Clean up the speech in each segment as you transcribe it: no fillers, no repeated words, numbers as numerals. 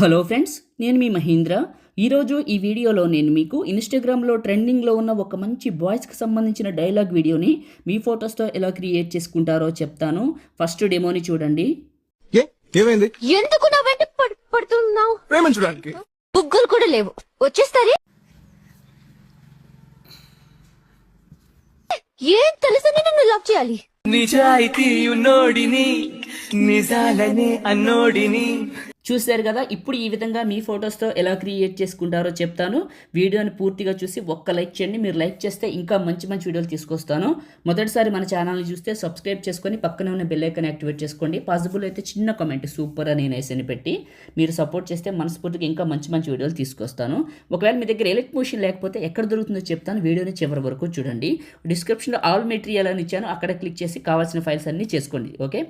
Hello friends, నేను మీ మహేంద్ర. ఈరోజు ఈ వీడియోలో నేను మీకు ఇన్స్టాగ్రామ్లో ట్రెండింగ్లో ఉన్న ఒక మంచి బాయ్స్కి సంబంధించిన డైలాగ్ వీడియోని మీ ఫొటోస్తో ఎలా క్రియేట్ చేసుకుంటారో చెప్తాను. ఫస్ట్ డెమోని చూడండి. ఏమైంది? ఎందుకు నా వెంట పడుతున్నావు? ప్రేమించడానికి బుగ్గలు కూడా లేవు, వచ్చేస్తారే. ఏం తెలుసని నన్ను లవ్ చేయాలి? నిజాయితీ ఉన్నోడిని, నిజాలనే అన్నోడిని. చూశారు కదా, ఇప్పుడు ఈ విధంగా మీ ఫొటోస్తో ఎలా క్రియేట్ చేసుకుంటారో చెప్తాను. వీడియోని పూర్తిగా చూసి ఒక్క లైక్ చేయండి. మీరు లైక్ చేస్తే ఇంకా మంచి మంచి వీడియోలు తీసుకొస్తాను. మొదటిసారి మన ఛానల్ని చూస్తే సబ్స్క్రైబ్ చేసుకొని పక్కనే ఉన్న బెల్ ఐకాన్ యాక్టివేట్ చేసుకోండి. పాసిబుల్ అయితే చిన్న కామెంట్ సూపర్ అని నేనేసని పెట్టి మీరు సపోర్ట్ చేస్తే మనస్ఫూర్తిగా ఇంకా మంచి మంచి వీడియోలు తీసుకొస్తాను. ఒకవేళ మీ దగ్గర ఎలక్ట్రిషన్ లేకపోతే ఎక్కడ దొరుకుతుందో చెప్తాను. వీడియోని చివరి వరకు చూడండి. డిస్క్రిప్షన్లో ఆల్ మెటీరియల్ అని ఇచ్చాను, అక్కడ క్లిక్ చేసి కావాల్సిన ఫైల్స్ అన్నీ చేసుకోండి. ఓకే,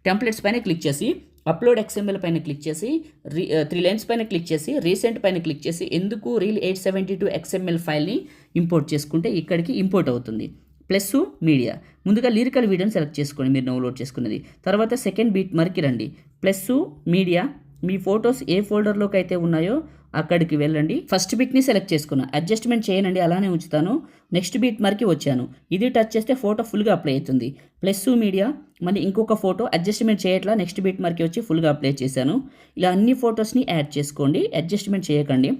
టెంప్లెట్స్ పైన క్లిక్ చేసి అప్లోడ్ XML పైన క్లిక్ చేసి 3 లైన్స్ పైన క్లిక్ చేసి రీసెంట్ పైన క్లిక్ చేసి ఎందుకు రీల్ 872 XML ఫైల్ని ఇంపోర్ట్ చేసుకుంటే ఇక్కడికి ఇంపోర్ట్ అవుతుంది. ప్లస్ మీడియా, ముందుగా లిరికల్ వీడియోని సెలెక్ట్ చేసుకోండి మీరు డౌన్లోడ్ చేసుకున్నది. తర్వాత సెకండ్ బీట్ మర్కి రండి. ప్లస్ మీడియా, మీ ఫొటోస్ ఏ ఫోల్డర్లోకి అయితే ఉన్నాయో అక్కడికి వెళ్ళండి. ఫస్ట్ బిట్ని సెలెక్ట్ చేసుకున్నా, అడ్జస్ట్మెంట్ చేయనండి, అలానే ఉంచుతాను. నెక్స్ట్ బీట్ మర్కి వచ్చాను, ఇది టచ్ చేస్తే ఫోటో ఫుల్గా అప్లై అవుతుంది. ప్లస్ మీడియా, మళ్ళీ ఇంకొక ఫోటో అడ్జస్ట్మెంట్ చేయట్లా, నెక్స్ట్ బీట్ మర్కి వచ్చి ఫుల్గా అప్లై చేశాను. ఇలా అన్ని ఫొటోస్ని యాడ్ చేసుకోండి, అడ్జస్ట్మెంట్ చేయకండి.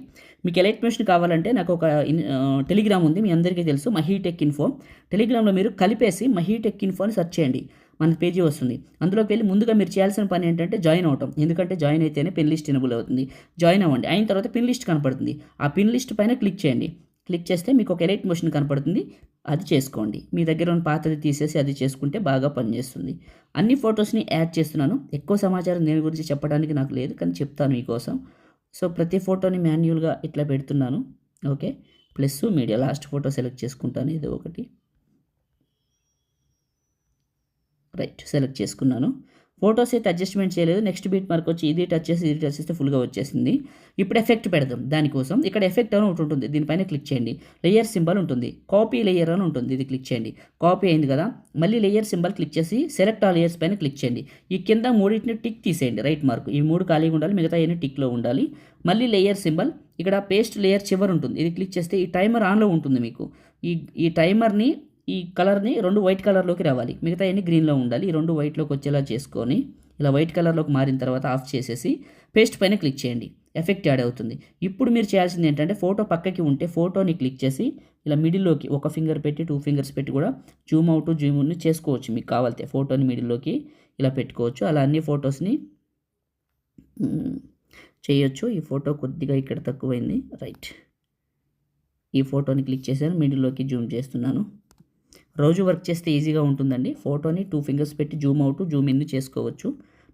మీకు ఎలక్ట్రిషన్ కావాలంటే నాకు ఒక టెలిగ్రామ్ ఉంది, మీ అందరికీ తెలుసు, మహీటెక్ ఇన్ఫో. టెలిగ్రామ్లో మీరు కలిపేసి మహీటెక్ ఇన్ఫో అని సెర్చ్ చేయండి, మన పేజీ వస్తుంది. అందులోకి వెళ్ళి ముందుగా మీరు చేయాల్సిన పని ఏంటంటే జాయిన్ అవటం. ఎందుకంటే జాయిన్ అయితేనే పిన్ లిస్ట్ ఎనబుల్ అవుతుంది. జాయిన్ అవ్వండి. అయిన తర్వాత పిన్ లిస్ట్ కనపడుతుంది, ఆ పిన్ లిస్ట్ పైన క్లిక్ చేయండి. క్లిక్ చేస్తే మీకు ఒక ఎలైట్ మోషన్ కనపడుతుంది, అది చేసుకోండి. మీ దగ్గర ఉన్న పాతది తీసేసి అది చేసుకుంటే బాగా పనిచేస్తుంది. అన్ని ఫొటోస్ని యాడ్ చేస్తున్నాను. ఎక్కువ సమాచారం దేని గురించి చెప్పడానికి నాకు లేదు, కానీ చెప్తాను మీకోసం. సో ప్రతి ఫోటోని మాన్యువల్గా ఇట్లా పెడుతున్నాను. Okay, plus media, last photo select చేసుకుంటాను, ఏదో ఒకటి. రైట్, సెలెక్ట్ చేసుకున్నాను. ఫొటోస్ అయితే అడ్జస్ట్మెంట్ చేయలేదు. నెక్స్ట్ బీట్ మార్క్ వచ్చి ఇది టచ్ చేసి ఇది టచ్ చేస్తే ఫుల్గా వచ్చేసింది. ఇప్పుడు ఎఫెక్ట్ పెడదాం. దానికోసం ఇక్కడ ఎఫెక్ట్ అని ఒకటి ఉంటుంది, దీనిపైన క్లిక్ చేయండి. లేయర్ సింబల్ ఉంటుంది, కాపీ లేయర్ అని ఉంటుంది, ఇది క్లిక్ చేయండి. కాపీ అయింది కదా, మళ్ళీ లేయర్ సింబల్ క్లిక్ చేసి సెలెక్ట్ ఆల్ లేయర్స్ పైన క్లిక్ చేయండి. ఈ కింద మూడింటిని టిక్ తీసేయండి, రైట్ మార్క్. ఈ 3 ఖాళీగా ఉండాలి, మిగతా అన్ని టిక్లో ఉండాలి. మళ్ళీ లేయర్ సింబల్, ఇక్కడ పేస్ట్ లేయర్ చివరి ఉంటుంది, ఇది క్లిక్ చేస్తే ఈ టైమర్ ఆన్లో ఉంటుంది. మీకు ఈ టైమర్ని, ఈ కలర్ని 2 వైట్ కలర్లోకి రావాలి, మిగతా అన్ని గ్రీన్లో ఉండాలి. ఈ 2 వైట్లోకి వచ్చేలా చేసుకొని ఇలా వైట్ కలర్లోకి మారిన తర్వాత ఆఫ్ చేసేసి పేస్ట్ పైన క్లిక్ చేయండి, ఎఫెక్ట్ యాడ్ అవుతుంది. ఇప్పుడు మీరు చేయాల్సింది ఏంటంటే ఫోటో పక్కకి ఉంటే ఫోటోని క్లిక్ చేసి ఇలా మిడిల్లోకి ఒక ఫింగర్ పెట్టి 2 ఫింగర్స్ పెట్టి కూడా జూమ్ అవుట్ జూమ్ ఇన్ చేసుకోవచ్చు. మీకు కావాలితే ఫోటోని మిడిల్లోకి ఇలా పెట్టుకోవచ్చు. అలా అన్ని ఫొటోస్ని చేయొచ్చు. ఈ ఫోటో కొద్దిగా ఇక్కడ తక్కువైంది, రైట్. ఈ ఫోటోని క్లిక్ చేశాను, మిడిల్లోకి జూమ్ చేస్తున్నాను. రోజు వర్క్ చేస్తే ఈజీగా ఉంటుందండి. ఫోటోని 2 ఫింగర్స్ పెట్టి జూమ్ అవుట్ జూమ్ ఇన్ చేసుకోవచ్చు.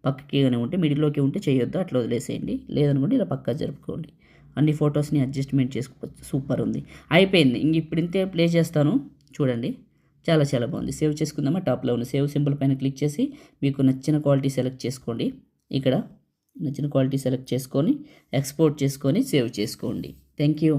పక్కకిగానే ఉంటే, మిడిల్లోకి ఉంటే చేయొద్దు, అట్లా వదిలేసేయండి. లేదనుకోండి ఇలా పక్కా జరుపుకోండి. అన్ని ఫొటోస్ని అడ్జస్ట్మెంట్ చేసుకోవచ్చు. సూపర్ ఉంది, అయిపోయింది. ఇప్పుడు ఇంతే ప్లే చేస్తాను, చూడండి. చాలా చాలా బాగుంది. సేవ్ చేసుకుందామా? టాప్లో ఉన్న సేవ్ సింబల్ పైన క్లిక్ చేసి మీకు నచ్చిన క్వాలిటీ సెలెక్ట్ చేసుకోండి. ఇక్కడ నచ్చిన క్వాలిటీ సెలెక్ట్ చేసుకొని ఎక్స్పోర్ట్ చేసుకొని సేవ్ చేసుకోండి. Thank you.